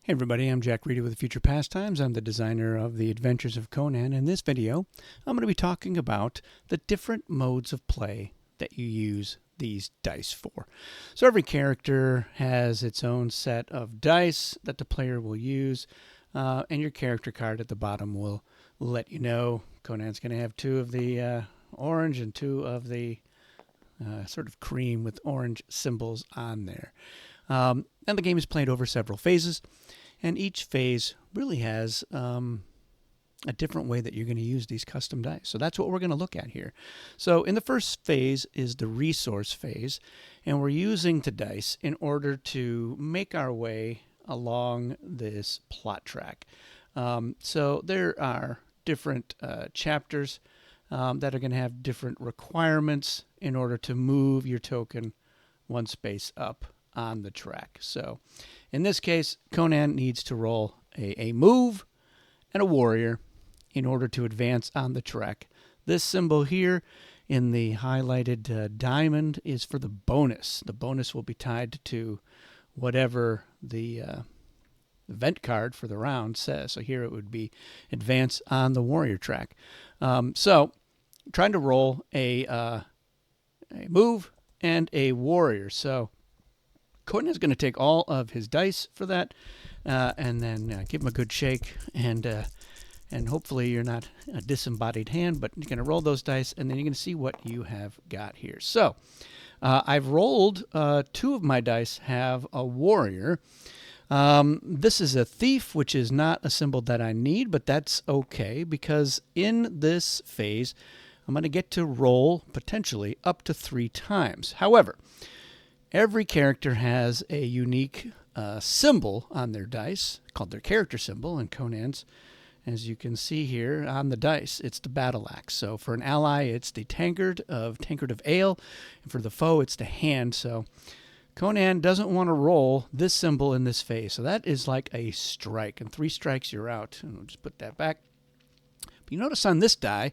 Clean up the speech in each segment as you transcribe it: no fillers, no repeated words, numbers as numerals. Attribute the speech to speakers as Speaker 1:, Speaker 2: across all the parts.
Speaker 1: Hey everybody, I'm Jack Reedy with Future Pastimes. I'm the designer of The Adventures of Conan. In this video, I'm going to be talking about the different modes of play that you use these dice for. So every character has its own set of dice that the player will use, and your character card at the bottom will let you know. Conan's going to have two of the orange and two of the sort of cream with orange symbols on there. And the game is played over several phases, and each phase really has a different way that you're going to use these custom dice. So that's what we're going to look at here. So in the first phase is the resource phase, and we're using the dice in order to make our way along this plot track. So there are different chapters that are going to have different requirements in order to move your token one space up on the track. So in this case, Conan needs to roll a move and a warrior in order to advance on the track. This symbol here in the highlighted diamond is for the bonus. The bonus will be tied to whatever the event card for the round says. So here it would be advance on the warrior track. So trying to roll a move and a warrior. So Conan is going to take all of his dice for that, and then give him a good shake, and hopefully you're not a disembodied hand, but you're going to roll those dice, and then you're going to see what you have got here. So I've rolled two of my dice have a warrior. This is a thief, which is not a symbol that I need, but that's okay, because in this phase, I'm going to get to roll potentially up to 3 times. However, every character has a unique symbol on their dice called their character symbol, and Conan's, as you can see here on the dice, it's the battle axe. So for an ally, it's the tankard of ale, and for the foe, it's the hand. So Conan doesn't want to roll this symbol in this phase. So that is like a strike, and 3 strikes, you're out. And we'll just put that back. But you notice on this die,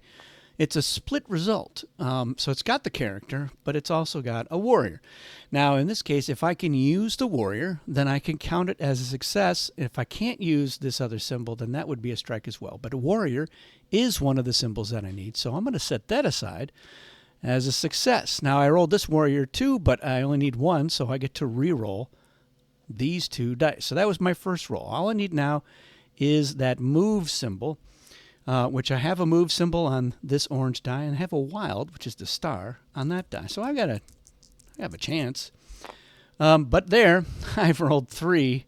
Speaker 1: it's a split result. So it's got the character, but it's also got a warrior. Now, in this case, if I can use the warrior, then I can count it as a success. If I can't use this other symbol, then that would be a strike as well. But a warrior is one of the symbols that I need, so I'm going to set that aside as a success. Now, I rolled this warrior too, but I only need 1, so I get to re-roll these 2 dice. So that was my first roll. All I need now is that move symbol, which I have a move symbol on this orange die, and I have a wild, which is the star, on that die. So I have a chance. But there, I've rolled 3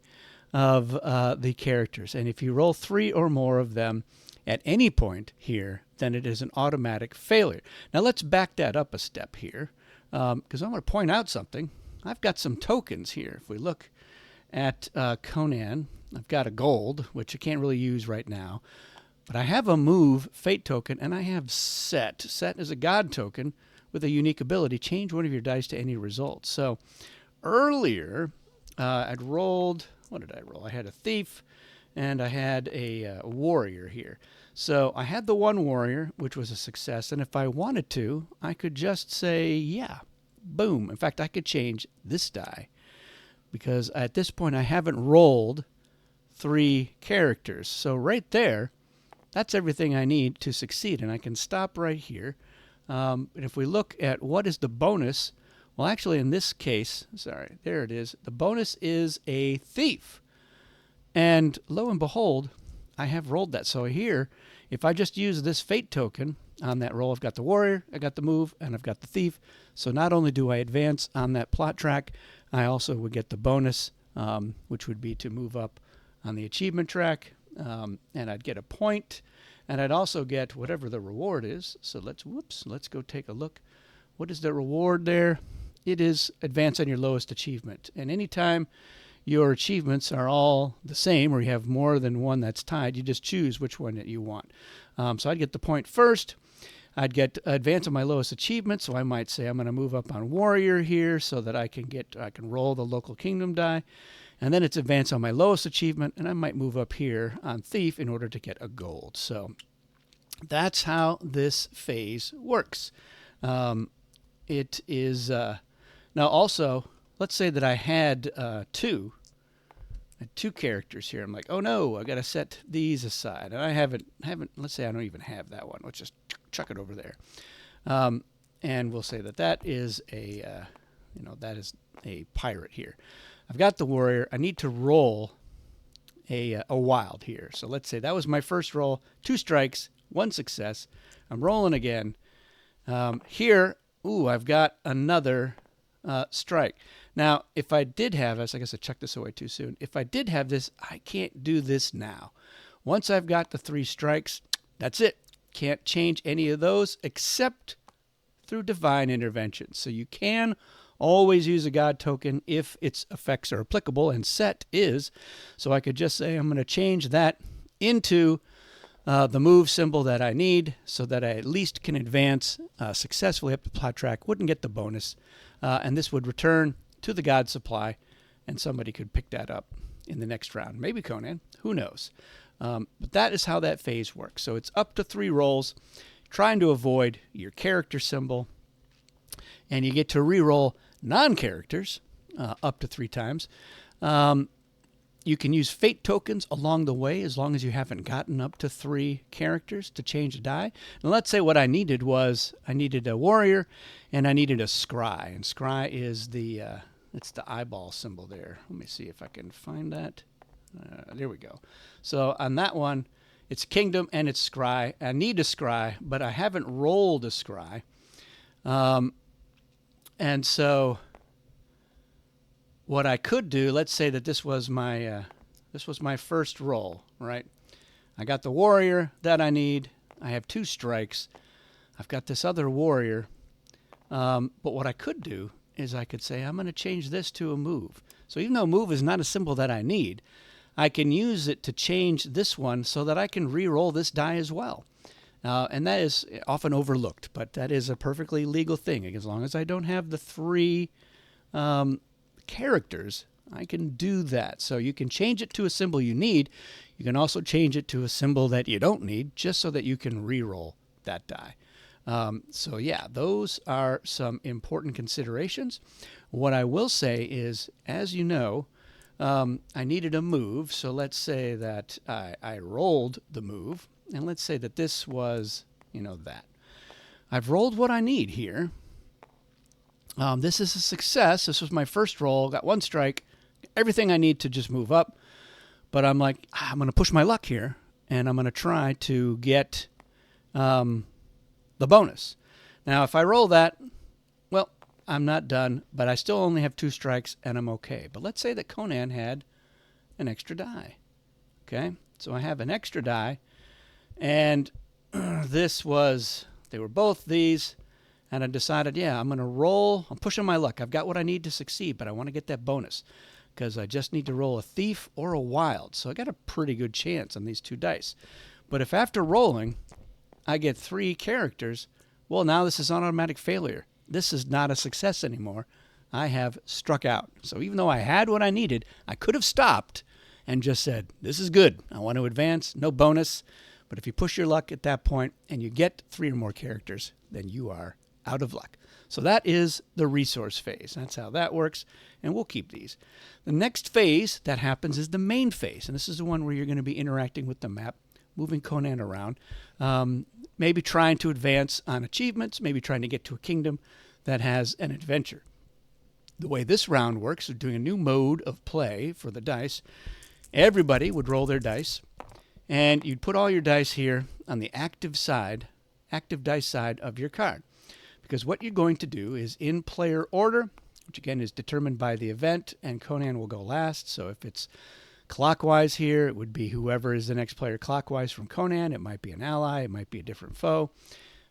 Speaker 1: of the characters. And if you roll 3 or more of them at any point here, then it is an automatic failure. Now let's back that up a step here, because I want to point out something. I've got some tokens here. If we look at Conan, I've got a gold, which I can't really use right now. But I have a move fate token, and I have set. Set is a god token with a unique ability. Change one of your dice to any result. So earlier, I'd rolled, what did I roll? I had a thief, and I had a warrior here. So I had the 1 warrior, which was a success, and if I wanted to, I could just say, yeah, boom. In fact, I could change this die, because at this point, I haven't rolled 3 characters. So right there, that's everything I need to succeed, and I can stop right here. And if we look at what is the bonus, well, actually in this case, sorry, there it is. The bonus is a thief. And lo and behold, I have rolled that. So here, if I just use this fate token on that roll, I've got the warrior, I got the move, and I've got the thief. So not only do I advance on that plot track, I also would get the bonus, which would be to move up on the achievement track. And I'd get a point, and I'd also get whatever the reward is. So let's go take a look. What is the reward there? It is advance on your lowest achievement. And anytime your achievements are all the same, or you have more than one that's tied, you just choose which one that you want. So I'd get the point first. I'd get advance on my lowest achievement, so I might say I'm going to move up on warrior here so that I can roll the local kingdom die. And then it's advance on my lowest achievement, and I might move up here on thief in order to get a gold. So that's how this phase works. It is now also, let's say that I had 2 had 2 characters here. I'm like, oh no, I got to set these aside. And I haven't, let's say I don't even have that one. Let's just chuck it over there. And we'll say that that is that is a pirate here. I've got the warrior. I need to roll a wild here. So let's say that was my first roll. 2 strikes, 1 success. I'm rolling again. Here, I've got another strike. Now, if I did have this, I guess I chucked this away too soon. If I did have this, I can't do this now. Once I've got the 3 strikes, that's it. Can't change any of those except through divine intervention. So you can always use a god token if its effects are applicable, and set is. So I could just say I'm going to change that into the move symbol that I need so that I at least can advance successfully up the plot track, wouldn't get the bonus, and this would return to the god supply, and somebody could pick that up in the next round. Maybe Conan, who knows? But that is how that phase works. So it's up to 3 rolls, trying to avoid your character symbol, and you get to re-roll non-characters up to 3 times. You can use fate tokens along the way as long as you haven't gotten up to 3 characters to change a die. And let's say what I needed was I needed a warrior and I needed a scry. And scry is it's the eyeball symbol there. Let me see if I can find that. There we go. So on that one, it's kingdom and it's scry. I need a scry, but I haven't rolled a scry. And so what I could do, let's say that this was my first roll, right? I got the warrior that I need. I have 2 strikes. I've got this other warrior. But what I could do is I could say I'm going to change this to a move. So even though move is not a symbol that I need, I can use it to change this one so that I can re-roll this die as well. And that is often overlooked, but that is a perfectly legal thing. As long as I don't have the 3 characters, I can do that. So you can change it to a symbol you need. You can also change it to a symbol that you don't need, just so that you can re-roll that die. So yeah, those are some important considerations. What I will say is, as you know, I needed a move. So let's say that I rolled the move, and let's say that this was, that. I've rolled what I need here. This is a success. This was my first roll. Got 1 strike. Everything I need to just move up. But I'm like, I'm going to push my luck here, and I'm going to try to get the bonus. Now, if I roll that, well, I'm not done, but I still only have 2 strikes, and I'm okay. But let's say that Conan had an extra die. Okay? So I have an extra die, and they were both these. And I decided, I'm going to roll. I'm pushing my luck. I've got what I need to succeed, but I want to get that bonus because I just need to roll a thief or a wild. So I got a pretty good chance on these 2 dice. But if after rolling, I get 3 characters, well, now this is an automatic failure. This is not a success anymore. I have struck out. So even though I had what I needed, I could have stopped and just said, this is good. I want to advance. No bonus. But if you push your luck at that point and you get 3 or more characters, then you are out of luck. So that is the resource phase. That's how that works, and we'll keep these. The next phase that happens is the main phase, and this is the one where you're going to be interacting with the map, moving Conan around, maybe trying to advance on achievements, maybe trying to get to a kingdom that has an adventure. The way this round works is doing a new mode of play for the dice. Everybody would roll their dice, and you'd put all your dice here on the active dice side of your card. Because what you're going to do is in player order, which again is determined by the event, and Conan will go last. So if it's clockwise here, it would be whoever is the next player clockwise from Conan. It might be an ally. It might be a different foe.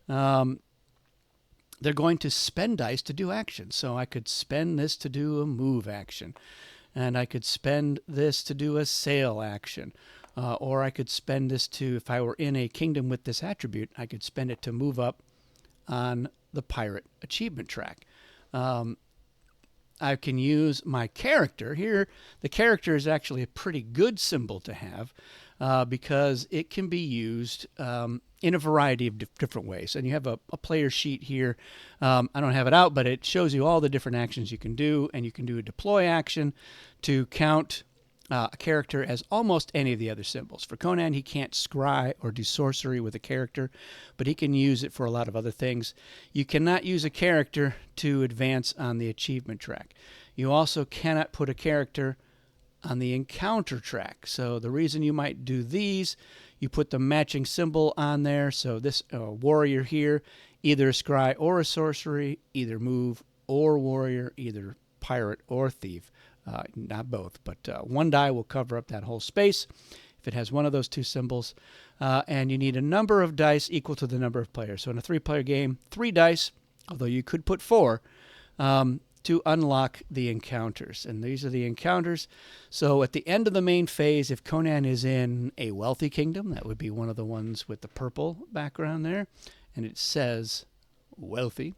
Speaker 1: They're going to spend dice to do action. So I could spend this to do a move action. And I could spend this to do a sail action. Or I could spend this to, if I were in a kingdom with this attribute, I could spend it to move up on the pirate achievement track. I can use my character here. The character is actually a pretty good symbol to have because it can be used in a variety of different ways. And you have a player sheet here. I don't have it out, but it shows you all the different actions you can do. And you can do a deploy action to count a character as almost any of the other symbols. For Conan, he can't scry or do sorcery with a character, but he can use it for a lot of other things. You cannot use a character to advance on the achievement track. You also cannot put a character on the encounter track. So the reason you might do these, you put the matching symbol on there. So this warrior here, either a scry or a sorcery, either move or warrior, either pirate or thief. Not both, but one die will cover up that whole space if it has one of those two symbols. And you need a number of dice equal to the number of players. So in a 3-player game, 3 dice, although you could put 4, to unlock the encounters. And these are the encounters. So at the end of the main phase, if Conan is in a wealthy kingdom, that would be one of the ones with the purple background there, and it says wealthy.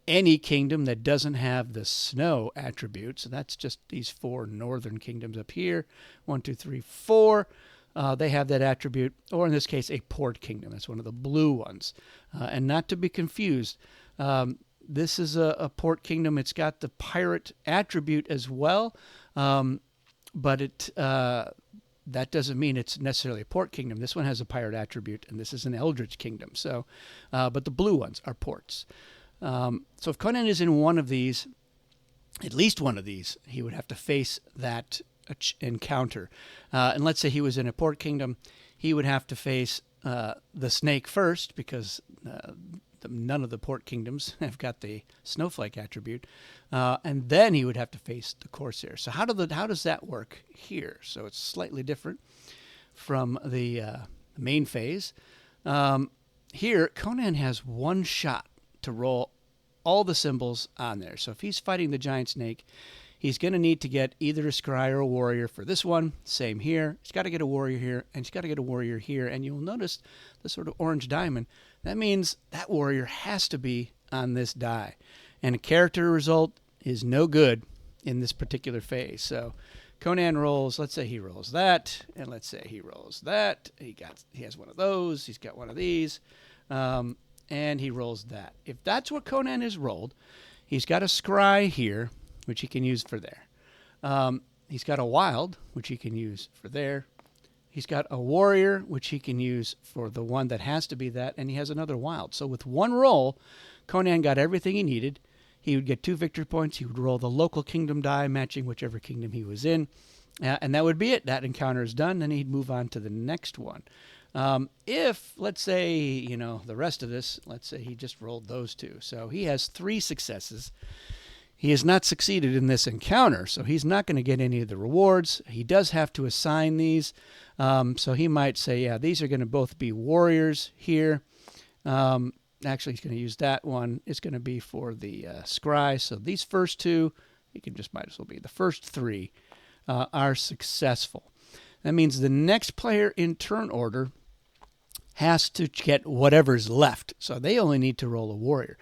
Speaker 1: Any kingdom that doesn't have the snow attribute, so that's just these 4 northern kingdoms up here, 1, 2, 3, 4, they have that attribute, or in this case, a port kingdom. That's one of the blue ones. And not to be confused, this is a port kingdom. It's got the pirate attribute as well, but that doesn't mean it's necessarily a port kingdom. This one has a pirate attribute, and this is an eldritch kingdom. So, but the blue ones are ports. So if Conan is in one of these, at least one of these, he would have to face that encounter. And let's say he was in a port kingdom, he would have to face the snake first, because none of the port kingdoms have got the snowflake attribute. And then he would have to face the corsair. So how does that work here? So it's slightly different from the main phase. Here, Conan has one shot to roll all the symbols on there. So if he's fighting the giant snake, he's going to need to get either a scry or a warrior for this one. Same here. He's got to get a warrior here, and he's got to get a warrior here. And you'll notice the sort of orange diamond. That means that warrior has to be on this die. And a character result is no good in this particular phase. So Conan rolls, let's say he rolls that, and let's say he rolls that. He has one of those. He's got one of these. And he rolls that. If that's what Conan has rolled, he's got a scry here, which he can use for there. He's got a wild, which he can use for there. He's got a warrior, which he can use for the one that has to be that, and he has another wild. So with one roll, Conan got everything he needed. He would get 2 victory points. He would roll the local kingdom die, matching whichever kingdom he was in. And that would be it. That encounter is done. Then he'd move on to the next one. If, let's say, the rest of this, let's say he just rolled those 2. So he has 3 successes. He has not succeeded in this encounter, so he's not going to get any of the rewards. He does have to assign these. So he might say, yeah, these are going to both be warriors here. Actually, he's going to use that one. It's going to be for the scry. So these first 2, he can just might as well be. The first 3 are successful. That means the next player in turn order has to get whatever's left. So they only need to roll a warrior.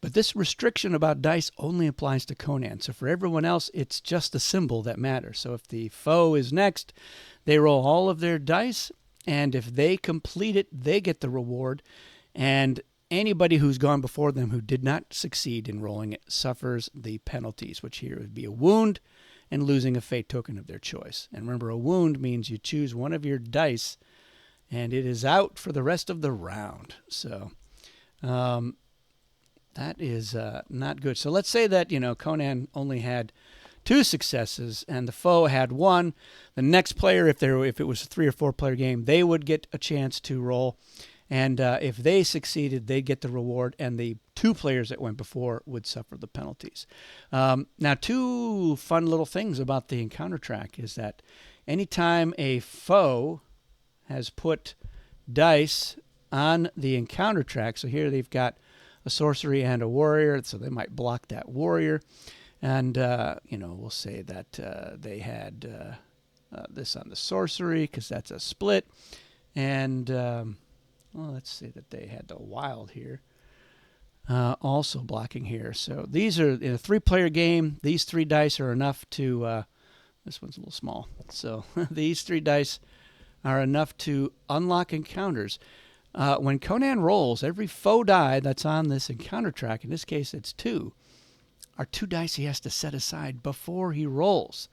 Speaker 1: But this restriction about dice only applies to Conan. So for everyone else, it's just the symbol that matters. So if the foe is next, they roll all of their dice, and if they complete it, they get the reward. And anybody who's gone before them who did not succeed in rolling it suffers the penalties, which here would be a wound and losing a fate token of their choice. And remember, a wound means you choose one of your dice, and it is out for the rest of the round. So that is not good. So let's say that, Conan only had 2 successes and the foe had 1. The next player, if it was a 3 or 4 player game, they would get a chance to roll. And if they succeeded, they'd get the reward, and the 2 players that went before would suffer the penalties. Now, 2 fun little things about the encounter track is that anytime a foe has put dice on the encounter track, so here they've got a sorcery and a warrior, so they might block that warrior. And, we'll say that they had this on the sorcery because that's a split. And, let's say that they had the wild here. Also blocking here. So these are, in a 3-player game, these 3 dice are enough to, this one's a little small. So these 3 dice are enough to unlock encounters. When Conan rolls, every foe die that's on this encounter track, in this case it's 2, are 2 dice he has to set aside before he rolls.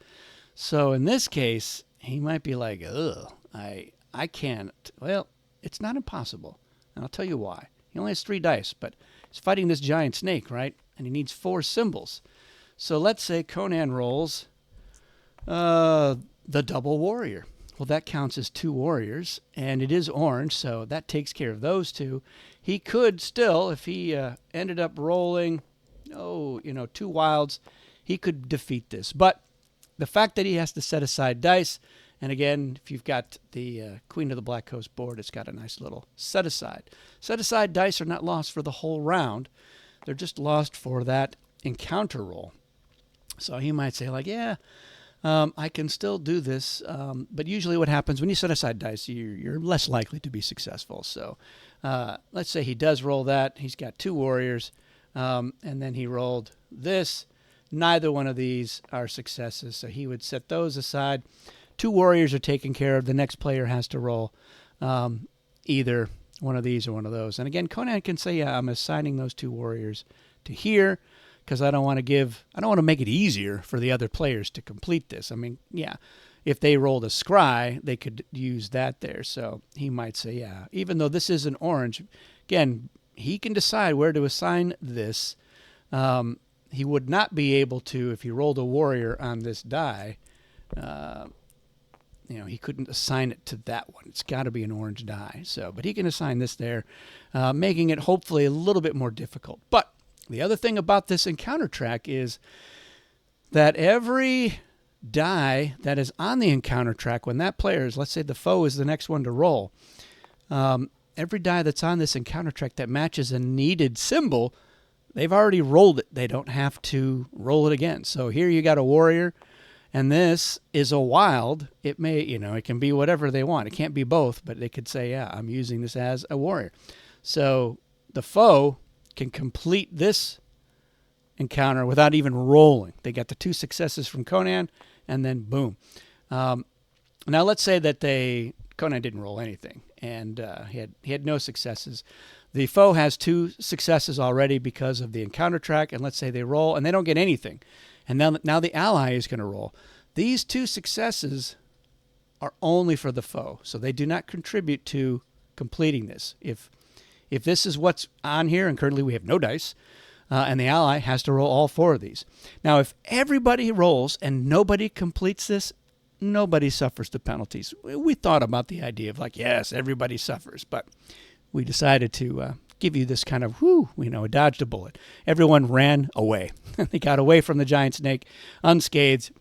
Speaker 1: So in this case, he might be like, ugh, I can't. Well, it's not impossible. And I'll tell you why. He only has 3 dice, but he's fighting this giant snake, right? And he needs 4 symbols. So let's say Conan rolls the double warrior. Well, that counts as 2 warriors, and it is orange, so that takes care of those 2. He could still, if he ended up rolling, 2 wilds, he could defeat this. But the fact that he has to set aside dice, and again, if you've got the Queen of the Black Coast board, it's got a nice little set aside. Set aside dice are not lost for the whole round. They're just lost for that encounter roll. So he might say, like, yeah, I can still do this. But usually what happens when you set aside dice, you're less likely to be successful. So let's say he does roll that. He's got 2 warriors, and then he rolled this. Neither one of these are successes, so he would set those aside. 2 warriors are taken care of. The next player has to roll either one of these or one of those. And again, Conan can say, yeah, I'm assigning those 2 warriors to here, because I don't want to make it easier for the other players to complete this. I mean, yeah, if they rolled a scry, they could use that there. So he might say, yeah, even though this is an orange, again, he can decide where to assign this. He would not be able to, if he rolled a warrior on this die, he couldn't assign it to that one. It's got to be an orange die. So, but he can assign this there, making it hopefully a little bit more difficult. But the other thing about this encounter track is that every die that is on the encounter track, when that player is, let's say the foe is the next one to roll, every die that's on this encounter track that matches a needed symbol, they've already rolled it. They don't have to roll it again. So here you got a warrior, and this is a wild. It may, it can be whatever they want. It can't be both, but they could say, yeah, I'm using this as a warrior. So the foe can complete this encounter without even rolling. They got the 2 successes from Conan, and then boom. Now let's say that Conan didn't roll anything, and he had no successes. The foe has 2 successes already because of the encounter track, and let's say they roll and they don't get anything. And now the ally is going to roll. These 2 successes are only for the foe, so they do not contribute to completing this. If this is what's on here, and currently we have no dice, and the ally has to roll all 4 of these. Now, if everybody rolls and nobody completes this, nobody suffers the penalties. We thought about the idea of like, yes, everybody suffers, but we decided to give you this kind of, dodged a bullet. Everyone ran away. They got away from the giant snake unscathed.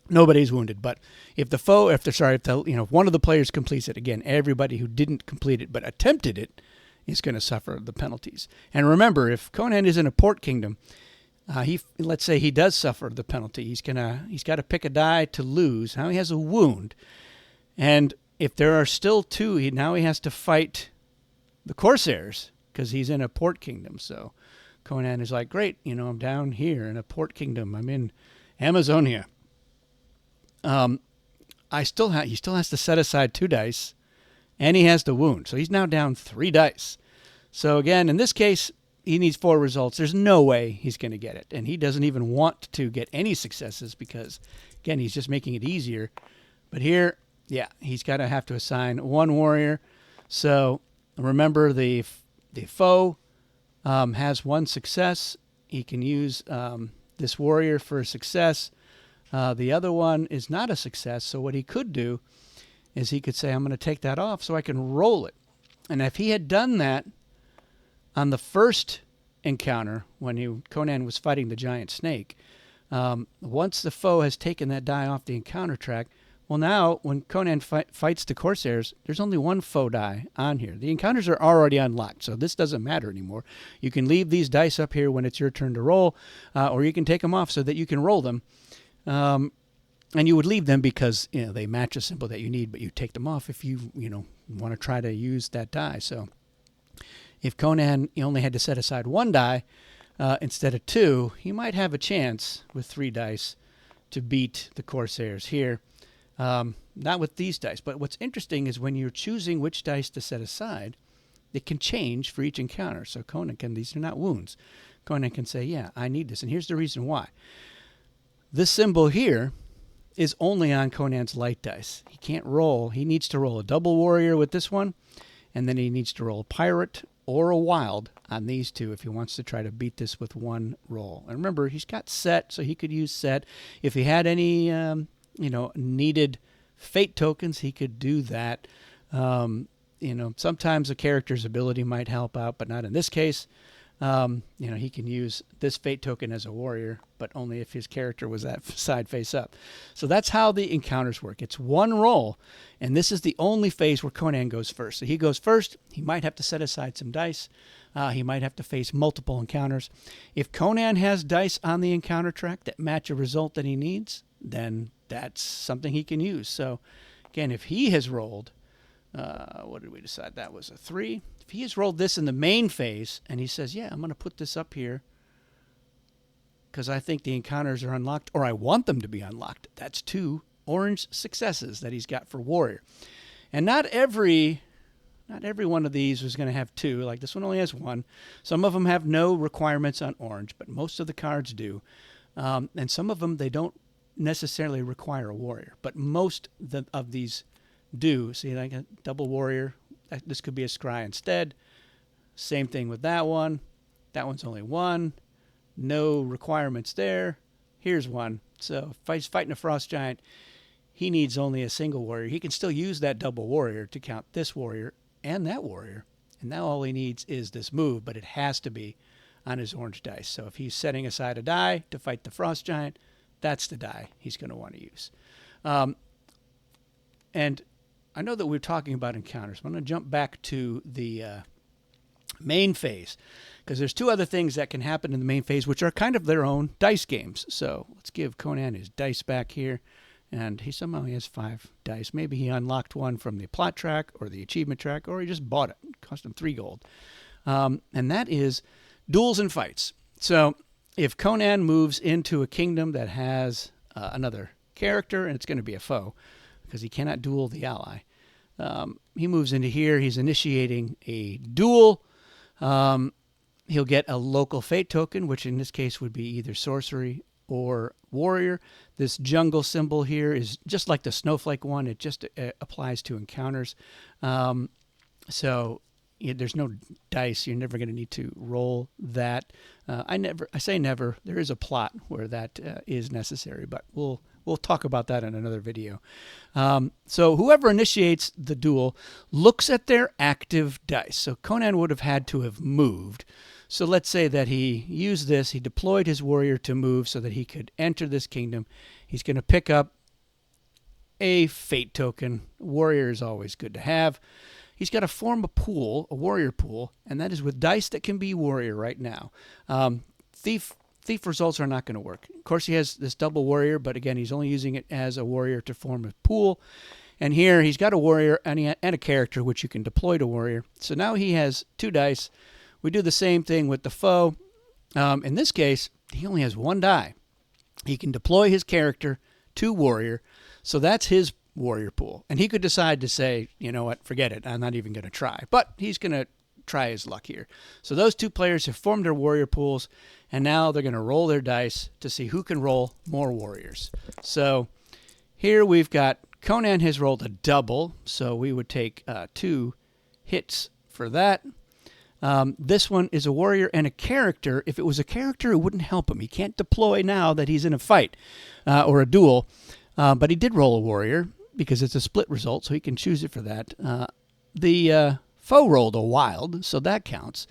Speaker 1: Nobody's wounded. But if one of the players completes it, again, everybody who didn't complete it but attempted it is going to suffer the penalties. And remember, if Conan is in a port kingdom, let's say he does suffer the penalty. He's got to pick a die to lose. Now he has a wound, and if there are still 2, now he has to fight the Corsairs because he's in a port kingdom. So Conan is like, great, I'm down here in a port kingdom. I'm in Amazonia. He still has to set aside 2 dice, and he has the wound. So he's now down 3 dice. So again, in this case, he needs 4 results. There's no way he's going to get it. And he doesn't even want to get any successes because, again, he's just making it easier. But here, yeah, he's got to have to assign 1 warrior. So remember, the foe has 1 success. He can use this warrior for a success. The other one is not a success. So what he could do is he could say, I'm going to take that off so I can roll it. And if he had done that on the first encounter when Conan was fighting the giant snake, once the foe has taken that die off the encounter track, well, now when Conan fights the Corsairs, there's only 1 foe die on here. The encounters are already unlocked, so this doesn't matter anymore. You can leave these dice up here when it's your turn to roll, or you can take them off so that you can roll them. And you would leave them because they match a symbol that you need, but you take them off if you want to try to use that die. So if Conan only had to set aside 1 die instead of 2, he might have a chance with 3 dice to beat the Corsairs here. Not with these dice. But what's interesting is when you're choosing which dice to set aside, it can change for each encounter. So these are not wounds. Conan can say, yeah, I need this. And here's the reason why. This symbol here is only on Conan's light dice. He can't roll. He needs to roll a double warrior with this one, and then he needs to roll a pirate or a wild on these two if he wants to try to beat this with one roll. And remember, he's got set, so he could use set. If he had any, needed fate tokens, he could do that. Sometimes a character's ability might help out, but not in this case. He can use this fate token as a warrior, but only if his character was that side face up. So that's how the encounters work. It's one roll, and this is the only phase where Conan goes first. So he goes first. He might have to set aside some dice. He might have to face multiple encounters. If Conan has dice on the encounter track that match a result that he needs, then that's something he can use. So again, if he has rolled, what did we decide? That was a 3. If he has rolled this in the main phase and he says, yeah, I'm going to put this up here because I think the encounters are unlocked, or I want them to be unlocked, that's 2 orange successes that he's got for warrior. And not every one of these is going to have 2. Like this one only has 1. Some of them have no requirements on orange, but most of the cards do. And some of them, they don't necessarily require a warrior, but most of these do. See, like a double warrior, this could be a scry instead. Same thing with that one. That one's only 1. No requirements there. Here's 1. So if he's fighting a frost giant, he needs only a single warrior. He can still use that double warrior to count this warrior and that warrior. And now all he needs is this move, but it has to be on his orange dice. So if he's setting aside a die to fight the frost giant, that's the die he's going to want to use. And I know that we're talking about encounters. I'm going to jump back to the main phase because there's 2 other things that can happen in the main phase, which are kind of their own dice games. So let's give Conan his dice back here. And he somehow has 5 dice. Maybe he unlocked one from the plot track or the achievement track, or he just bought it. It cost him 3 gold. And that is duels and fights. So if Conan moves into a kingdom that has another character, and it's going to be a foe, because he cannot duel the ally. He moves into here. He's initiating a duel. He'll get a local fate token, which in this case would be either sorcery or warrior. This jungle symbol here is just like the snowflake one. It just applies to encounters. So there's no dice. You're never going to need to roll that. I say never. There is a plot where that is necessary, but we'll talk about that in another video. So whoever initiates the duel looks at their active dice. So Conan would have had to have moved. So let's say that he used this. He deployed his warrior to move so that he could enter this kingdom. He's going to pick up a fate token. Warrior is always good to have. He's got to form a pool, a warrior pool, and that is with dice that can be warrior right now. Thief results are not going to work. Of course, he has this double warrior, but again, he's only using it as a warrior to form a pool. And here, he's got a warrior and a character, which you can deploy to warrior. So now he has 2 dice. We do the same thing with the foe. In this case, he only has 1 die. He can deploy his character to warrior. So that's his warrior pool. And he could decide to say, you know what, forget it. I'm not even going to try. But he's going to try his luck here. So those 2 players have formed their warrior pools, and now they're going to roll their dice to see who can roll more warriors. So here we've got Conan has rolled a double, so we would take 2 hits for that. This one is a warrior and a character. If it was a character, it wouldn't help him. He can't deploy now that he's in a fight or a duel, but he did roll a warrior because it's a split result, so he can choose it for that. The foe rolled a wild, so that counts.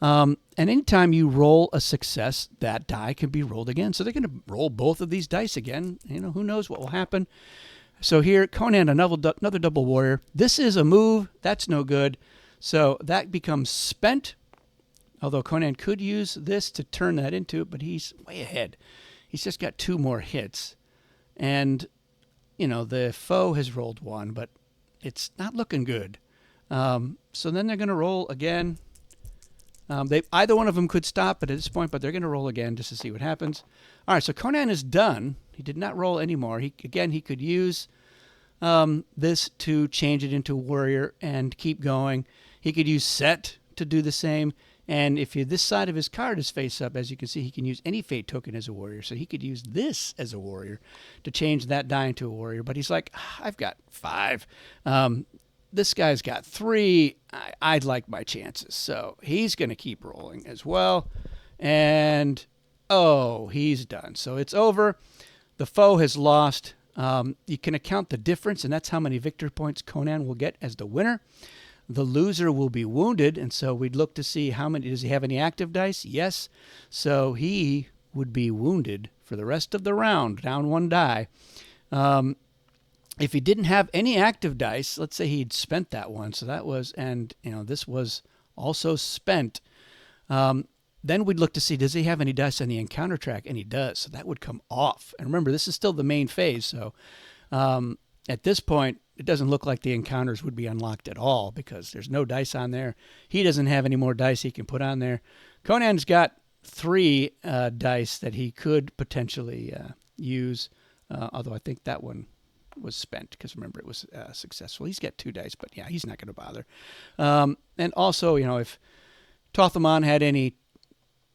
Speaker 1: And anytime you roll a success, that die can be rolled again. So they're going to roll both of these dice again. Who knows what will happen. So here, Conan, another double warrior. This is a move. That's no good. So that becomes spent. Although Conan could use this to turn that into it, but he's way ahead. He's just got 2 more hits. And, the foe has rolled 1, but it's not looking good. So then they're going to roll again. Either one of them could stop at this point, but they're going to roll again just to see what happens. All right, so Conan is done. He did not roll anymore. He could use this to change it into warrior and keep going. He could use set to do the same. And if this side of his card is face up, as you can see, he can use any fate token as a warrior. So he could use this as a warrior to change that die into a warrior. But he's like, I've got 5. This guy's got 3. I'd like my chances. So he's going to keep rolling as well. And, oh, he's done. So it's over. The foe has lost. You can account the difference, and that's how many victory points Conan will get as the winner. The loser will be wounded, and so we'd look to see how many. Does he have any active dice? Yes. So he would be wounded for the rest of the round, down 1 die. If he didn't have any active dice, let's say he'd spent that one, so that was, and this was also spent. Then we'd look to see, does he have any dice on the encounter track? And he does, so that would come off. And remember, this is still the main phase, so at this point, it doesn't look like the encounters would be unlocked at all because there's no dice on there. He doesn't have any more dice he can put on there. Conan's got 3 dice that he could potentially use, although I think that one was spent because remember it was successful. He's got 2 dice, but yeah, he's not going to bother. And also, if Tothamon had any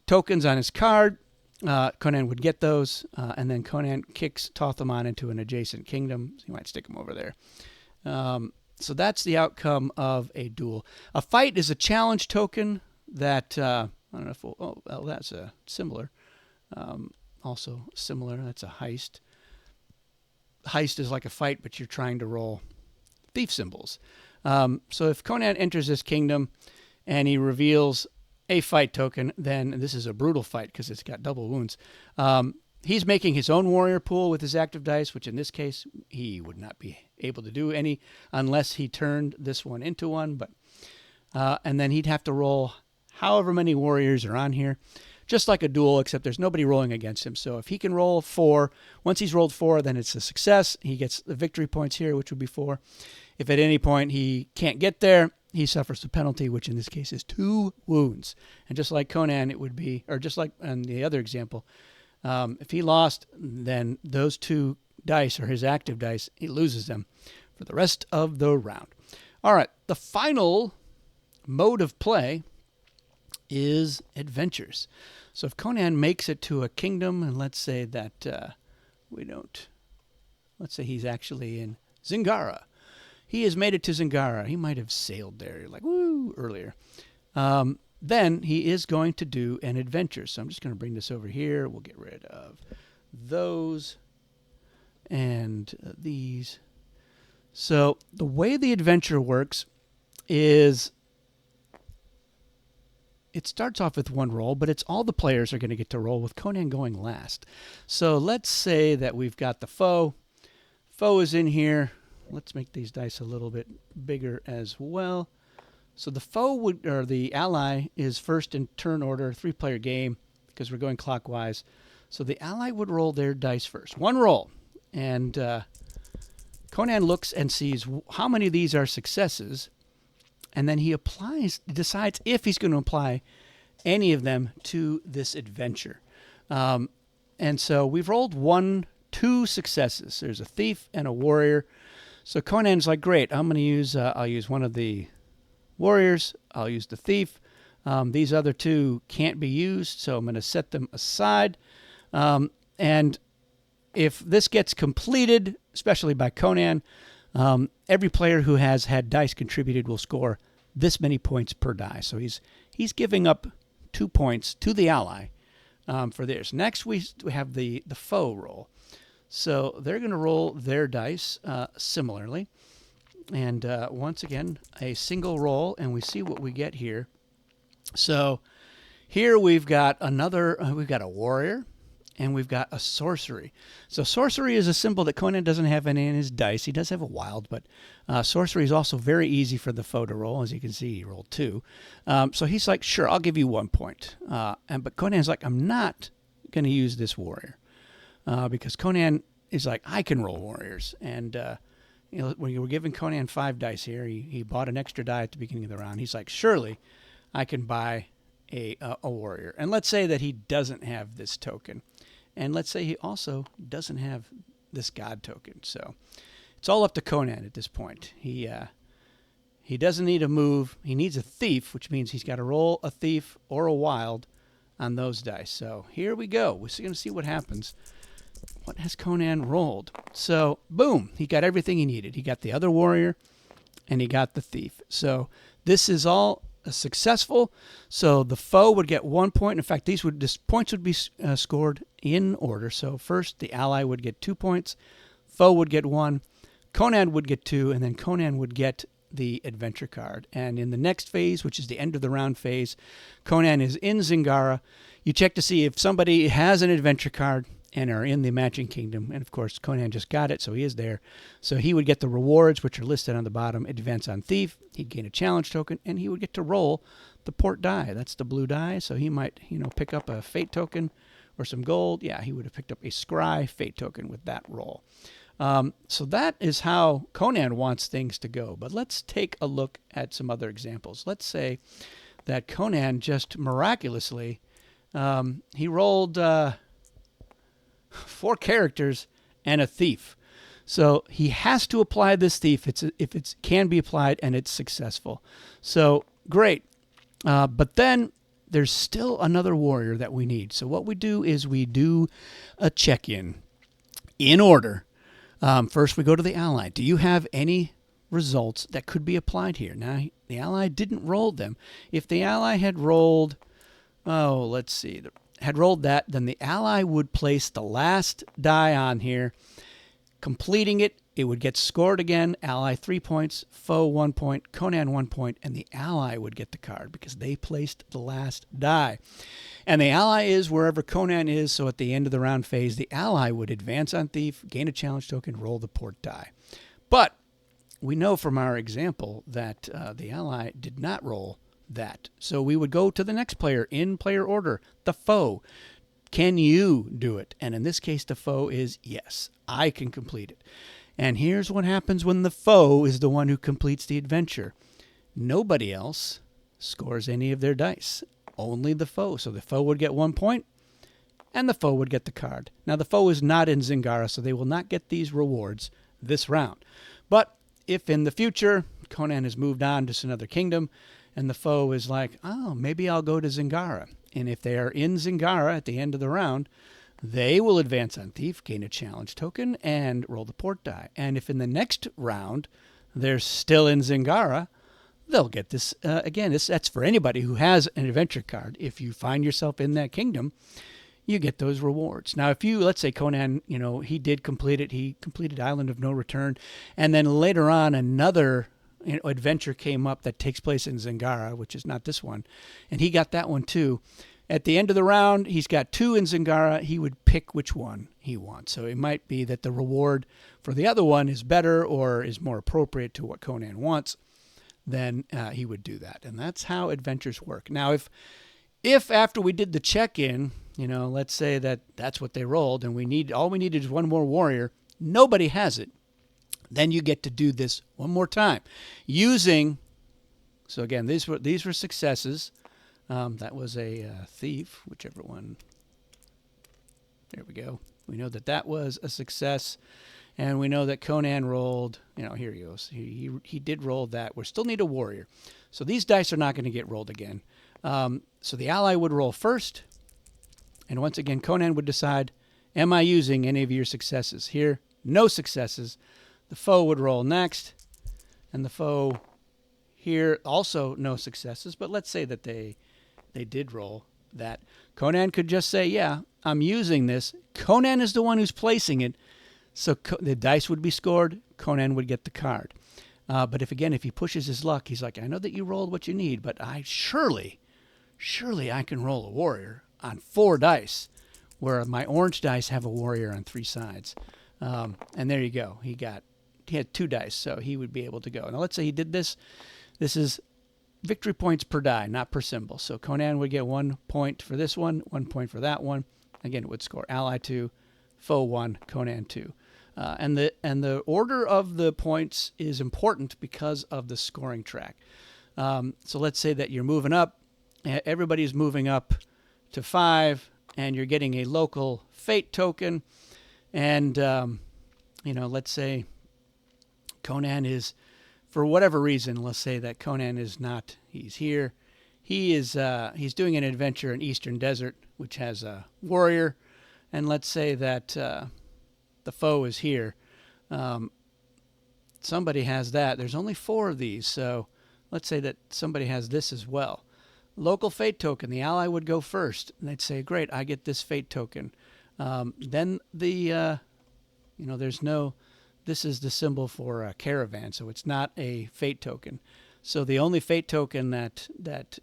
Speaker 1: tokens on his card, Conan would get those, and then Conan kicks Tothamon into an adjacent kingdom. So he might stick him over there. So that's the outcome of a duel. A fight is a challenge token that, I don't know if that's a similar. Also similar, that's a heist. Heist is like a fight, but you're trying to roll thief symbols. So if Conan enters this kingdom and he reveals a fight token, then this is a brutal fight because it's got double wounds. He's making his own warrior pool with his active dice, which in this case he would not be able to do any unless he turned this one into one. But and then he'd have to roll however many warriors are on here, just like a duel, except there's nobody rolling against him. So if he can roll 4, once he's rolled 4, then it's a success. He gets the victory points here, which would be 4. If at any point he can't get there, he suffers the penalty, which in this case is 2 wounds. And just like Conan, it would be, or just like in the other example, if he lost, then those 2 dice, or his active dice, he loses them for the rest of the round. All right, the final mode of play is adventures. So if Conan makes it to a kingdom, and let's say that let's say he's actually in Zingara. He has made it to Zingara. He might have sailed there, like, woo, earlier. Then he is going to do an adventure. So I'm just going to bring this over here. We'll get rid of those and these. So the way the adventure works is it starts off with 1 roll, but it's all the players are going to get to roll with Conan going last. So let's say that we've got the foe. Foe is in here. Let's make these dice a little bit bigger as well. So the foe would, or the ally, is first in turn order, 3-player game, because we're going clockwise. So the ally would roll their dice first. 1 roll. And Conan looks and sees how many of these are successes, and then he decides if he's going to apply any of them to this adventure. And so we've rolled 2 successes. There's a thief and a warrior. So Conan's like, great, I'm going to use, I'll use one of the warriors, I'll use the thief. These other 2 can't be used, so I'm going to set them aside. And if this gets completed, especially by Conan, every player who has had dice contributed will score this many points per die. So he's giving up 2 points to the ally for theirs. Next, we have the foe roll. So they're going to roll their dice similarly. And once again, a single roll, and we see what we get here. So here we've got we've got a warrior, and we've got a sorcery. So sorcery is a symbol that Conan doesn't have any in his dice. He does have a wild, but sorcery is also very easy for the foe to roll. As you can see, he rolled 2. So he's like, sure, I'll give you 1 point. But Conan's like, I'm not going to use this warrior. Because Conan is like, I can roll warriors. And when you were giving Conan 5 dice here, he bought an extra die at the beginning of the round. He's like, surely I can buy a warrior. And let's say that he doesn't have this token. And let's say he also doesn't have this god token. So it's all up to Conan at this point. He He doesn't need a move. He needs a thief, which means he's got to roll a thief or a wild on those dice. So here we go. We're going to see what happens. What has Conan rolled? So, boom, he got everything he needed. He got the other warrior, and he got the thief. So this is all successful. So the foe would get 1 point. In fact, these points would be scored in order. So first, the ally would get 2 points. Foe would get 1. Conan would get 2, and then Conan would get the adventure card. And in the next phase, which is the end of the round phase, Conan is in Zingara. You check to see if somebody has an adventure card and are in the matching kingdom. And of course, Conan just got it, so he is there. So he would get the rewards, which are listed on the bottom. Advance on thief. He'd gain a challenge token, and he would get to roll the port die. That's the blue die. So he might, pick up a fate token or some gold. Yeah, he would have picked up a scry fate token with that roll. So that is how Conan wants things to go. But let's take a look at some other examples. Let's say that Conan just miraculously, he rolled 4 characters and a thief. So he has to apply this thief if it can be applied and it's successful. So great. But then there's still another warrior that we need. So what we do is we do a check-in in order. First, we go to the ally. Do you have any results that could be applied here? Now, the ally didn't roll them. If the ally had rolled, had rolled that, then the ally would place the last die on here. Completing it, it would get scored again. Ally 3 points, foe 1 point, Conan 1 point, and the ally would get the card because they placed the last die. And the ally is wherever Conan is, so at the end of the round phase, the ally would advance on thief, gain a challenge token, roll the port die. But we know from our example that the ally did not roll that. So we would go to the next player in player order, the foe. Can you do it? And in this case, the foe is yes, I can complete it. And here's what happens when the foe is the one who completes the adventure. Nobody else scores any of their dice. Only the foe. So the foe would get 1 point, and the foe would get the card. Now, the foe is not in Zingara, so they will not get these rewards this round. But if in the future Conan has moved on to another kingdom, and the foe is like, oh, maybe I'll go to Zingara. And if they are in Zingara at the end of the round, they will advance on thief, gain a challenge token, and roll the port die. And if in the next round they're still in Zingara, they'll get this. Again, that's for anybody who has an adventure card. If you find yourself in that kingdom, you get those rewards. Now, if you, let's say Conan, he did complete it. He completed Island of No Return. And then later on, another adventure came up that takes place in Zingara, which is not this one. And he got that one too. At the end of the round, he's got 2 in Zingara. He would pick which one he wants. So it might be that the reward for the other one is better or is more appropriate to what Conan wants. Then he would do that. And that's how adventures work. Now, if after we did the check-in, let's say that that's what they rolled and all we needed is one more warrior, nobody has it, then you get to do this one more time using, so again, these were successes. That was a thief, whichever one. There we go. We know that was a success. And we know that Conan rolled, here he goes. He did roll that. We still need a warrior. So these dice are not going to get rolled again. So the ally would roll first. And once again, Conan would decide, am I using any of your successes? Here, no successes. The foe would roll next. And the foe here, also no successes. But let's say that they did roll that. Conan could just say, yeah, I'm using this. Conan is the one who's placing it. So the dice would be scored. Conan would get the card. But if he pushes his luck, he's like, I know that you rolled what you need, but I surely I can roll a warrior on 4 dice, where my orange dice have a warrior on 3 sides. And there you go. He had 2 dice, so he would be able to go. Now let's say he did this. This is victory points per die, not per symbol. So Conan would get 1 point for this one, 1 point for that one. Again, it would score ally 2, foe 1, Conan 2. And the order of the points is important because of the scoring track. So let's say that you're moving up. Everybody's moving up to 5, and you're getting a local fate token. And, let's say Conan is for whatever reason, let's say that Conan is not, he's here. He's doing an adventure in Eastern Desert, which has a warrior. And let's say that the foe is here. Somebody has that. There's only 4 of these, so let's say that somebody has this as well. Local fate token. The ally would go first, and they'd say, "Great, I get this fate token." Then the there's no. This is the symbol for a caravan, so it's not a fate token. So the only fate token that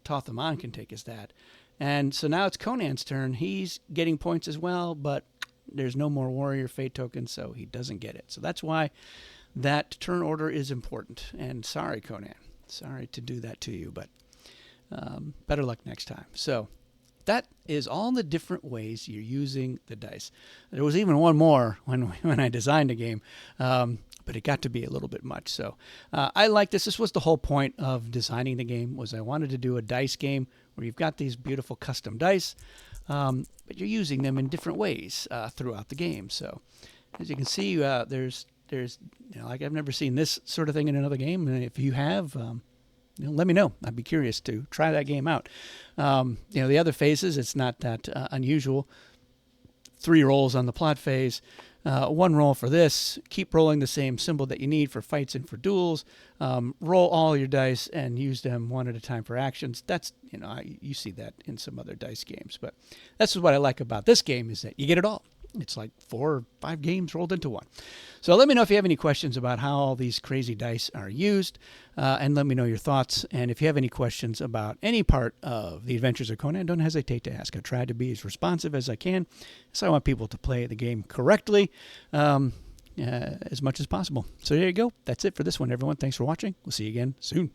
Speaker 1: Tothaman can take is that. And so now it's Conan's turn. He's getting points as well, but there's no more warrior fate token, so he doesn't get it. So that's why that turn order is important. And sorry, Conan. Sorry to do that to you, but better luck next time. So that is all the different ways you're using the dice. There was even one more when I designed the game, but it got to be a little bit much. So I like this. This was the whole point of designing the game, was I wanted to do a dice game where you've got these beautiful custom dice, but you're using them in different ways throughout the game. So as you can see, there's like I've never seen this sort of thing in another game. And if you have, let me know. I'd be curious to try that game out. The other phases, it's not that unusual. 3 rolls on the plot phase, 1 roll for this. Keep rolling the same symbol that you need for fights and for duels. Roll all your dice and use them one at a time for actions. That's, you see that in some other dice games. But that's what I like about this game, is that you get it all. It's like 4 or 5 games rolled into one. So let me know if you have any questions about how all these crazy dice are used, and let me know your thoughts. And if you have any questions about any part of the Adventures of Conan, don't hesitate to ask. I try to be as responsive as I can, so I want people to play the game correctly as much as possible. So there you go. That's it for this one, everyone. Thanks for watching. We'll see you again soon.